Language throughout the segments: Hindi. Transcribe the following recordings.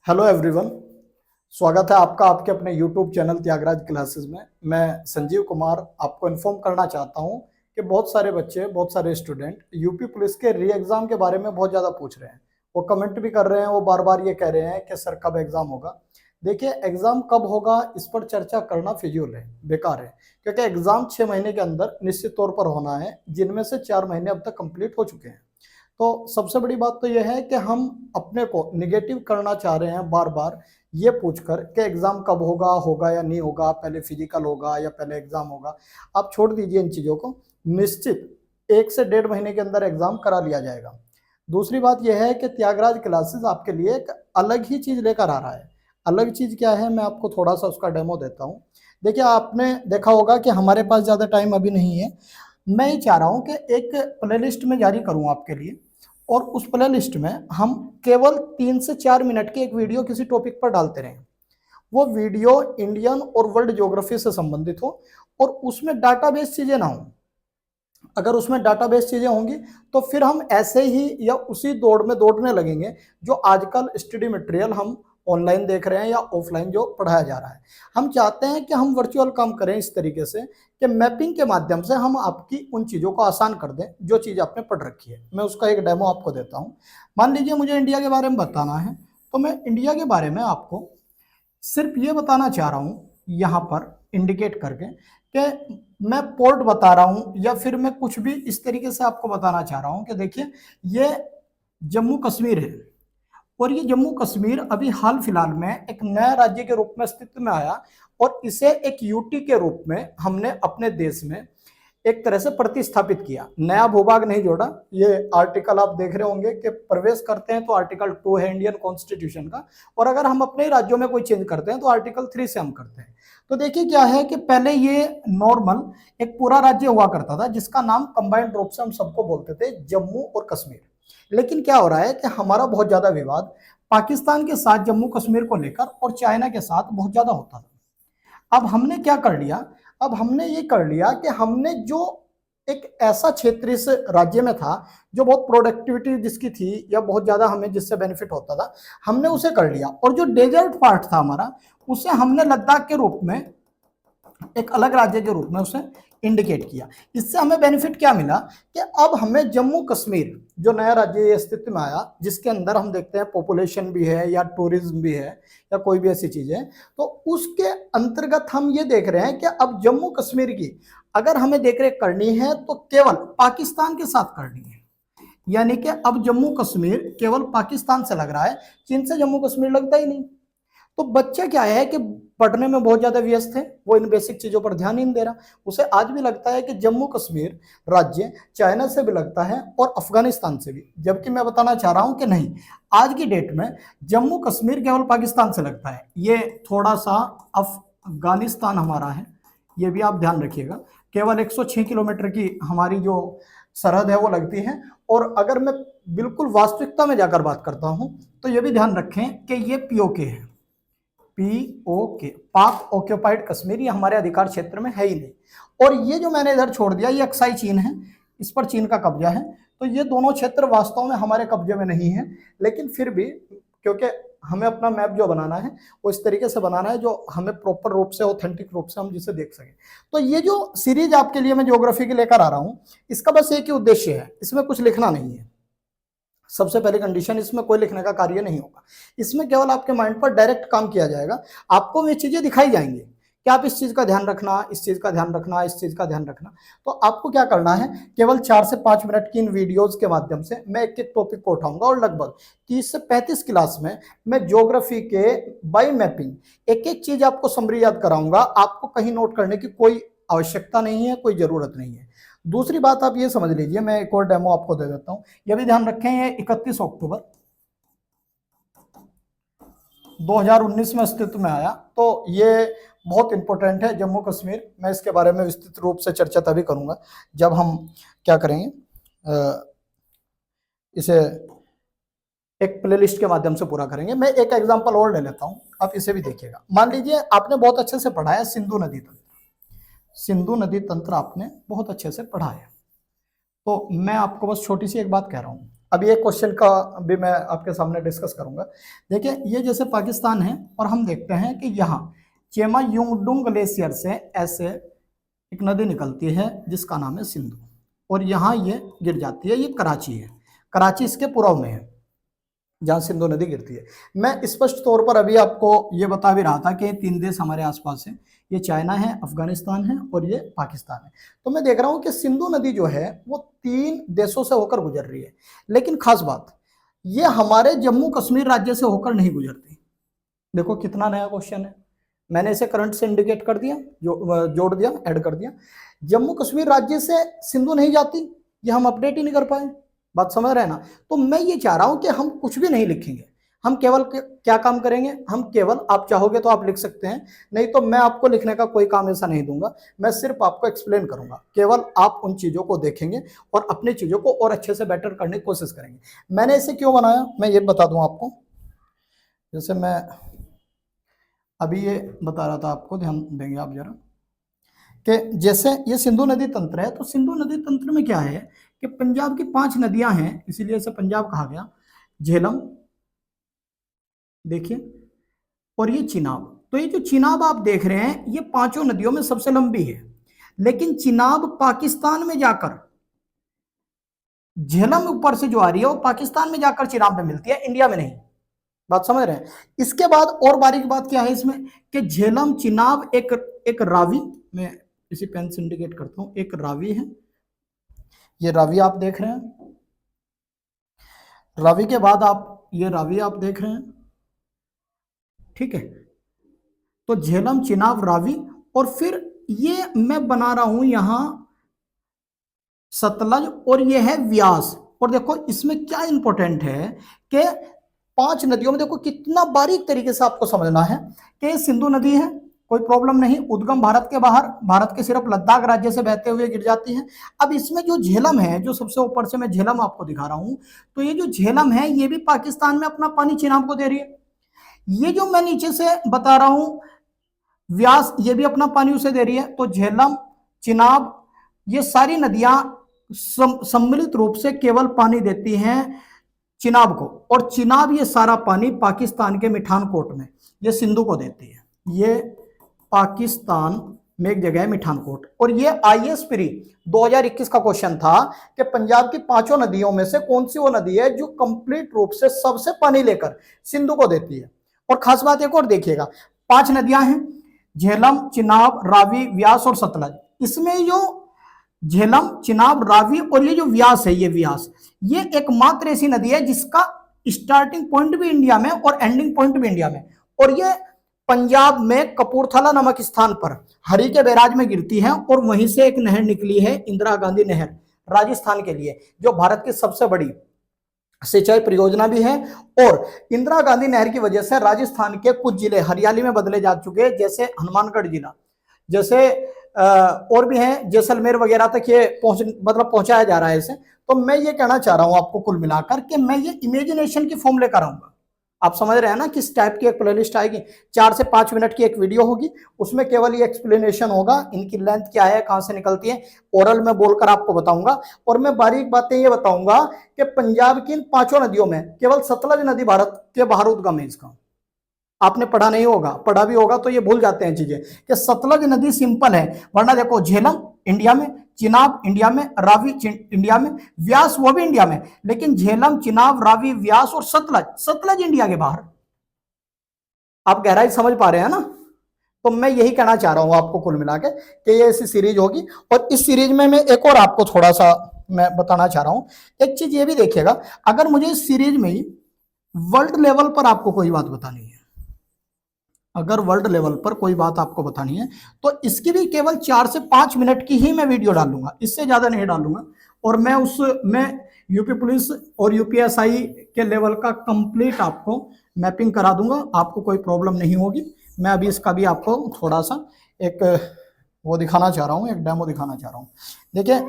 Hello everyone. स्वागत है आपका आपके अपने यूट्यूब चैनल त्यागराज क्लासेस में। मैं संजीव कुमार आपको इन्फॉर्म करना चाहता हूं कि बहुत सारे बच्चे, बहुत सारे स्टूडेंट यूपी पुलिस के री एग्ज़ाम के बारे में बहुत ज़्यादा पूछ रहे हैं। वो कमेंट भी कर रहे हैं, वो बार बार ये कह रहे हैं कि सर कब एग्ज़ाम होगा। देखिए, एग्ज़ाम कब होगा इस पर चर्चा करना फिजूल है, बेकार है, क्योंकि एग्ज़ाम 6 महीने के अंदर निश्चित तौर पर होना है, जिनमें से 4 महीने अब तक कंप्लीट हो चुके हैं। तो सबसे बड़ी बात तो यह है कि हम अपने को निगेटिव करना चाह रहे हैं बार बार ये पूछकर कि एग्ज़ाम कब होगा, होगा या नहीं होगा, पहले फिजिकल होगा या पहले एग्ज़ाम होगा। आप छोड़ दीजिए इन चीज़ों को। निश्चित 1 से 1.5 महीने के अंदर एग्ज़ाम करा लिया जाएगा। दूसरी बात यह है कि त्यागराज क्लासेस आपके लिए एक अलग ही चीज़ लेकर आ रहा है। अलग चीज़ क्या है, मैं आपको थोड़ा सा उसका डेमो देता हूँ। देखिए, आपने देखा होगा कि हमारे पास ज़्यादा टाइम अभी नहीं है। मैं ये चाह रहा हूँ कि एक प्लेलिस्ट में जारी करूँ आपके लिए, और उस प्ले लिस्ट में हम केवल 3 से 4 मिनट की एक वीडियो किसी टॉपिक पर डालते रहें। वो वीडियो इंडियन और वर्ल्ड ज्योग्राफी से संबंधित हो और उसमें डाटाबेस चीजें ना हो। अगर उसमें डाटाबेस चीजें होंगी तो फिर हम ऐसे ही या उसी दौड़ में दौड़ने लगेंगे जो आजकल स्टडी मटेरियल हम ऑनलाइन देख रहे हैं या ऑफलाइन जो पढ़ाया जा रहा है। हम चाहते हैं कि हम वर्चुअल काम करें इस तरीके से कि मैपिंग के माध्यम से हम आपकी उन चीज़ों को आसान कर दें जो चीज़ आपने पढ़ रखी है। मैं उसका एक डेमो आपको देता हूं। मान लीजिए मुझे इंडिया के बारे में बताना है, तो मैं इंडिया के बारे में आपको सिर्फ ये बताना चाह रहा हूँ यहाँ पर इंडिकेट करके कि मैं पोर्ट बता रहा हूँ या फिर मैं कुछ भी इस तरीके से आपको बताना चाह रहा हूँ कि देखिए, ये जम्मू कश्मीर है और ये जम्मू कश्मीर अभी हाल फिलहाल में एक नया राज्य के रूप में अस्तित्व में आया और इसे एक यूटी के रूप में हमने अपने देश में एक तरह से प्रतिस्थापित किया। नया भूभाग नहीं जोड़ा। ये आर्टिकल आप देख रहे होंगे कि प्रवेश करते हैं तो आर्टिकल 2 है इंडियन कॉन्स्टिट्यूशन का, और अगर हम अपने राज्यों में कोई चेंज करते हैं तो आर्टिकल 3 से हम करते हैं। तो देखिए क्या है कि पहले ये नॉर्मल एक पूरा राज्य हुआ करता था जिसका नाम कंबाइंड रूप से हम सबको बोलते थे जम्मू और कश्मीर। लेकिन क्या हो रहा है कि हमारा बहुत ज्यादा विवाद पाकिस्तान के साथ जम्मू कश्मीर को लेकर और चाइना के साथ बहुत ज्यादा होता था। अब हमने क्या कर लिया, अब हमने ये कर लिया कि हमने जो एक ऐसा क्षेत्र इस राज्य में था जो बहुत प्रोडक्टिविटी जिसकी थी या बहुत ज्यादा हमें जिससे बेनिफिट होता था, हमने उसे कर लिया, और जो डेजर्ट पार्ट था हमारा उसे हमने लद्दाख के रूप में एक अलग राज्य के रूप में उसे इंडिकेट किया। इससे हमें बेनिफिट क्या मिला कि अब हमें जम्मू कश्मीर जो नया राज्य अस्तित्व में आया जिसके अंदर हम देखते हैं पॉपुलेशन भी है या टूरिज्म भी है या कोई भी ऐसी चीज है, तो उसके अंतर्गत हम ये देख रहे हैं कि अब जम्मू कश्मीर की अगर हमें देखरेख करनी है तो केवल पाकिस्तान के साथ करनी है। यानी कि अब जम्मू कश्मीर केवल पाकिस्तान से लग रहा है, चीन से जम्मू कश्मीर लगता ही नहीं। तो बच्चा क्या है कि पढ़ने में बहुत ज्यादा व्यस्त है, वो इन बेसिक चीजों पर ध्यान ही नहीं दे रहा। उसे आज भी लगता है कि जम्मू कश्मीर राज्य चाइना से भी लगता है और अफगानिस्तान से भी, जबकि मैं बताना चाह रहा हूं कि नहीं, आज की डेट में जम्मू कश्मीर केवल पाकिस्तान से लगता है। ये थोड़ा सा अफगानिस्तान हमारा है, ये भी आप ध्यान रखिएगा। केवल 106 किलोमीटर की हमारी जो सरहद है वो लगती है। और अगर मैं बिल्कुल वास्तविकता में जाकर बात करता हूं तो ये भी ध्यान रखें कि ये पीओके है, पीओके, पाक ऑक्यूपाइड कश्मीर, ये हमारे अधिकार क्षेत्र में है ही नहीं। और ये जो मैंने इधर छोड़ दिया ये अक्साई चीन है, इस पर चीन का कब्जा है। तो ये दोनों क्षेत्र वास्तव में हमारे कब्जे में नहीं है, लेकिन फिर भी क्योंकि हमें अपना मैप जो बनाना है वो इस तरीके से बनाना है जो हमें प्रॉपर रूप से, ऑथेंटिक रूप से हम जिसे देख सकें। तो ये जो सीरीज आपके लिए मैं ज्योग्राफी की लेकर आ रहा हूं, इसका बस एक ही उद्देश्य है, इसमें कुछ लिखना नहीं है। सबसे पहली कंडीशन, इसमें कोई लिखने का कार्य नहीं होगा। इसमें केवल आपके माइंड पर डायरेक्ट काम किया जाएगा। आपको ये चीजें दिखाई जाएंगी कि आप इस चीज का ध्यान रखना, इस चीज का ध्यान रखना, इस चीज का ध्यान रखना। तो आपको क्या करना है, केवल 4 से 5 मिनट की इन वीडियोस के माध्यम से मैं एक एक टॉपिक को उठाऊंगा और लगभग 30 से 35 क्लास में मैं ज्योग्राफी के बाय मैपिंग एक एक चीज आपको समरी याद कराऊंगा। आपको कहीं नोट करने की कोई आवश्यकता नहीं है, कोई जरूरत नहीं है। दूसरी बात आप ये समझ लीजिए, मैं एक और डेमो आपको दे देता हूं, ये भी ध्यान रखें। ये 31 अक्टूबर 2019 में अस्तित्व में आया, तो ये बहुत इंपॉर्टेंट है जम्मू कश्मीर। मैं इसके बारे में विस्तृत रूप से चर्चा तभी करूंगा जब हम क्या करेंगे, इसे एक प्लेलिस्ट के माध्यम से पूरा करेंगे। मैं एक एग्जांपल और ले लेता हूं, आप इसे भी देखिएगा। मान लीजिए आपने बहुत अच्छे से पढ़ा है सिंधु नदी तंत्र, सिंधु नदी तंत्र आपने बहुत अच्छे से पढ़ा है। तो मैं आपको बस छोटी सी एक बात कह रहा हूं, अभी एक क्वेश्चन का भी मैं आपके सामने डिस्कस करूंगा। देखिए ये जैसे पाकिस्तान है और हम देखते हैं कि यहाँ चेमा युंगडुंग ग्लेशियर से ऐसे एक नदी निकलती है जिसका नाम है सिंधु, और यहाँ ये गिर जाती है। ये कराची है, कराची इसके पूर्व में है जहाँ सिंधु नदी गिरती है। मैं स्पष्ट तौर पर अभी आपको ये बता भी रहा था कि 3 देश हमारे आसपास है, ये चाइना है, अफगानिस्तान है और ये पाकिस्तान है। तो मैं देख रहा हूँ कि सिंधु नदी जो है वो 3 देशों से होकर गुजर रही है, लेकिन खास बात ये हमारे जम्मू कश्मीर राज्य से होकर नहीं गुजरती। देखो कितना नया क्वेश्चन है, मैंने इसे करंट से इंडिकेट कर दिया, जोड़ दिया, ऐड कर दिया। जम्मू कश्मीर राज्य से सिंधु नहीं जाती, ये हम अपडेट ही नहीं कर पाए। बात समझ रहे हैं ना? तो मैं ये चाह रहा हूं कि हम कुछ भी नहीं लिखेंगे, हम केवल क्या काम करेंगे, हम केवल, आप चाहोगे तो आप लिख सकते हैं, नहीं तो मैं आपको लिखने का कोई काम ऐसा नहीं दूंगा, मैं सिर्फ आपको एक्सप्लेन करूंगा। केवल आप उन चीजों को देखेंगे और अपनी चीजों को और अच्छे से बेटर करने की कोशिश करेंगे। मैंने इसे क्यों बनाया मैं ये बता दूं आपको। जैसे मैं अभी ये बता रहा था आपको, ध्यान देंगे आप जरा, कि जैसे ये सिंधु नदी तंत्र है, तो सिंधु नदी तंत्र में क्या है कि पंजाब की 5 नदियां हैं, इसीलिए इसे पंजाब कहा गया। झेलम देखिए, और ये चिनाब। तो ये जो चिनाब आप देख रहे हैं ये 5 नदियों में सबसे लंबी है, लेकिन चिनाब पाकिस्तान में जाकर, झेलम ऊपर से जो आ रही है वो पाकिस्तान में जाकर चिनाब में मिलती है, इंडिया में नहीं। बात समझ रहे हैं? इसके बाद और बारीक बात क्या है इसमें कि झेलम चिनाब एक रावी, मैं इसी पेन से इंडिकेट करता हूं, एक रावी है, ये रावी आप देख रहे हैं। रावी के बाद आप ये रावी आप देख रहे हैं, ठीक है। तो झेलम चिनाब रावी, और फिर ये मैं बना रहा हूं यहां सतलज, और ये है व्यास। और देखो इसमें क्या इंपॉर्टेंट है कि 5 नदियों में देखो कितना बारीक तरीके से आपको समझना है कि सिंधु नदी है, कोई प्रॉब्लम नहीं, उद्गम भारत के बाहर, भारत के सिर्फ लद्दाख राज्य से बहते हुए गिर जाती है। अब इसमें जो झेलम है, जो सबसे ऊपर से मैं झेलम आपको दिखा रहा हूं, तो ये जो झेलम है ये भी पाकिस्तान में अपना पानी चिनाब को दे रही है। ये जो मैं नीचे से बता रहा हूं व्यास, ये भी अपना पानी उसे दे रही है। तो झेलम, चिनाब, ये सारी नदियां सम्मिलित रूप से केवल पानी देती हैं चिनाब को, और चिनाब ये सारा पानी पाकिस्तान के मिठानकोट में ये सिंधु को देती है। ये पाकिस्तान में एक जगह है मिठानकोट। और ये आईएएस प्री 2021 का क्वेश्चन था कि पंजाब की 5 नदियों में से कौन सी वो नदी है जो कंप्लीट रूप से सबसे पानी लेकर सिंधु को देती है। और खास बात एक और देखिएगा, 5 नदियां हैं, झेलम, चिनाब, रावी, व्यास और सतलज। इसमें जो झेलम, चिनाब, रावी और ये जो व्यास है, ये व्यास, ये एकमात्र ऐसी नदी है जिसका स्टार्टिंग पॉइंट भी इंडिया में और एंडिंग पॉइंट भी इंडिया में, और ये पंजाब में कपूरथला नामक स्थान पर हरी के बैराज में गिरती है। और वहीं से एक नहर निकली है, इंदिरा गांधी नहर, राजस्थान के लिए, जो भारत की सबसे बड़ी सिंचाई परियोजना भी है। और इंदिरा गांधी नहर की वजह से राजस्थान के कुछ जिले हरियाली में बदले जा चुके हैं, जैसे हनुमानगढ़ जिला, जैसे और भी हैं, जैसलमेर वगैरह तक ये पहुंचाया जा रहा है इसे। तो मैं ये कहना चाह रहा हूं आपको कुल मिलाकर कि मैं ये इमेजिनेशन की फॉर्म लेकर आऊंगा। आप समझ रहे हैं ना, किस टाइप की एक प्लेलिस्ट आएगी, 4 से 5 मिनट की एक वीडियो होगी, उसमें केवल ये एक्सप्लेनेशन होगा, इनकी लेंथ क्या है, कहां से निकलती है, ओरल में बोलकर आपको बताऊंगा। और मैं बारीक बातें ये बताऊंगा कि पंजाब की इन 5 नदियों में केवल सतलज नदी भारत के बाहर उद्गम है इसका। आपने पढ़ा नहीं होगा, पढ़ा भी होगा तो ये भूल जाते हैं चीजें कि सतलज नदी सिंपल है, वरना देखो झेलम इंडिया में, चिनाब इंडिया में, रावी इंडिया में, व्यास वो भी इंडिया में, लेकिन झेलम, चिनाब, रावी, व्यास और सतलज इंडिया के बाहर। आप गहराई समझ पा रहे हैं ना? तो मैं यही कहना चाह रहा हूं आपको कुल मिला के कि ये ऐसी सीरीज होगी। और इस सीरीज में मैं एक और आपको थोड़ा सा मैं बताना चाह रहा हूं, एक चीज ये भी देखिएगा, अगर मुझे इस सीरीज में वर्ल्ड लेवल पर आपको कोई बात बतानी है, अगर वर्ल्ड लेवल पर कोई बात आपको बतानी है, तो इसकी भी केवल 4 से 5 मिनट की ही मैं वीडियो डालूंगा, इससे ज्यादा नहीं डालूंगा। और मैं यूपी पुलिस और यूपीएसआई के लेवल का कंप्लीट आपको मैपिंग करा दूंगा, आपको कोई प्रॉब्लम नहीं होगी। मैं अभी इसका भी आपको थोड़ा सा एक वो दिखाना चाह रहा हूँ, एक डेमो दिखाना चाह रहा हूँ। देखिए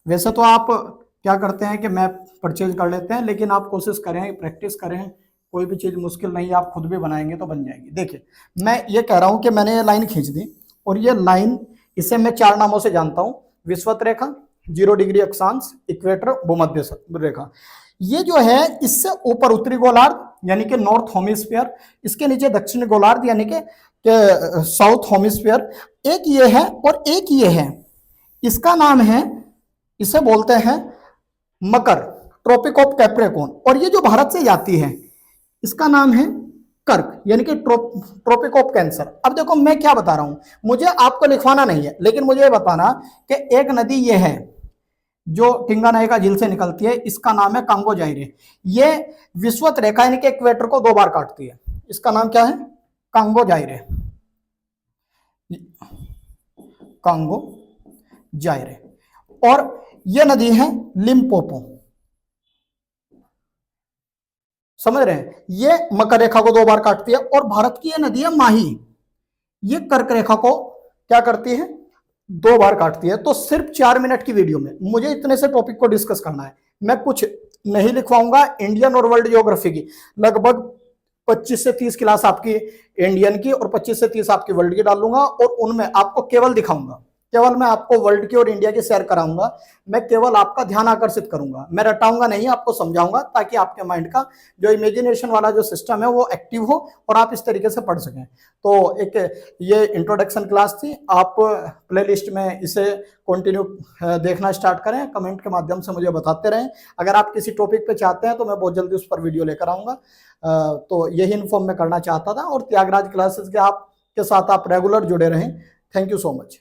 वैसे तो आप क्या करते हैं कि मैप परचेज कर लेते हैं, लेकिन आप कोशिश करें, प्रैक्टिस करें, कोई भी चीज़ मुश्किल नहीं है, आप खुद भी बनाएंगे तो बन जाएगी। देखिए मैं ये कह रहा हूँ कि मैंने ये लाइन खींच दी, और ये लाइन, इसे मैं 4 नामों से जानता हूँ, विषुवत रेखा, 0 डिग्री अक्षांश, इक्वेटर, भूमध्य रेखा। ये जो है इससे ऊपर उत्तरी गोलार्ध यानी कि नॉर्थ हेमिस्फीयर, इसके नीचे दक्षिणी गोलार्ध यानी कि साउथ हेमिस्फीयर, एक ये है और एक ये है। इसका नाम है, इसे बोलते हैं मकर, ट्रॉपिक ऑफ कैप्रिकॉर्न। और ये जो भारत से जाती है इसका नाम है कर्क यानी कि ट्रॉपिक ऑफ कैंसर। अब देखो मैं क्या बता रहा हूं, मुझे आपको लिखवाना नहीं है, लेकिन मुझे ये बताना कि एक नदी ये है जो टिंगानाइका झील से निकलती है, इसका नाम है कांगो जाइरे। ये विषुवत रेखा यानी कि इक्वेटर को 2 बार काटती है, इसका नाम क्या है, कांगो जाइरे, कांगो जाइरे। और ये नदी है लिम्पोपो, समझ रहे हैं, ये मकर रेखा को 2 बार काटती है। और भारत की ये नदी है माही, ये कर्क रेखा को क्या करती है, 2 बार काटती है। तो सिर्फ 4 मिनट की वीडियो में मुझे इतने से टॉपिक को डिस्कस करना है, मैं कुछ नहीं लिखवाऊंगा। इंडियन और वर्ल्ड ज्योग्राफी की लगभग 25 से 30 क्लास आपकी इंडियन की और 25 से 30 आपकी वर्ल्ड की डालूंगा, और उनमें आपको केवल दिखाऊंगा, केवल मैं आपको वर्ल्ड की और इंडिया की शेयर कराऊंगा। मैं केवल आपका ध्यान आकर्षित करूंगा, मैं रटाऊंगा नहीं, आपको समझाऊंगा, ताकि आपके माइंड का जो इमेजिनेशन वाला जो सिस्टम है वो एक्टिव हो और आप इस तरीके से पढ़ सकें। तो एक ये इंट्रोडक्शन क्लास थी, आप प्लेलिस्ट में इसे कंटिन्यू देखना स्टार्ट करें, कमेंट के माध्यम से मुझे बताते रहें। अगर आप किसी टॉपिक पे चाहते हैं तो मैं बहुत जल्दी उस पर वीडियो लेकर आऊंगा। तो यही इन्फॉर्म मैं करना चाहता था, और त्यागराज क्लासेस के साथ आप रेगुलर जुड़े रहें। Thank you so much.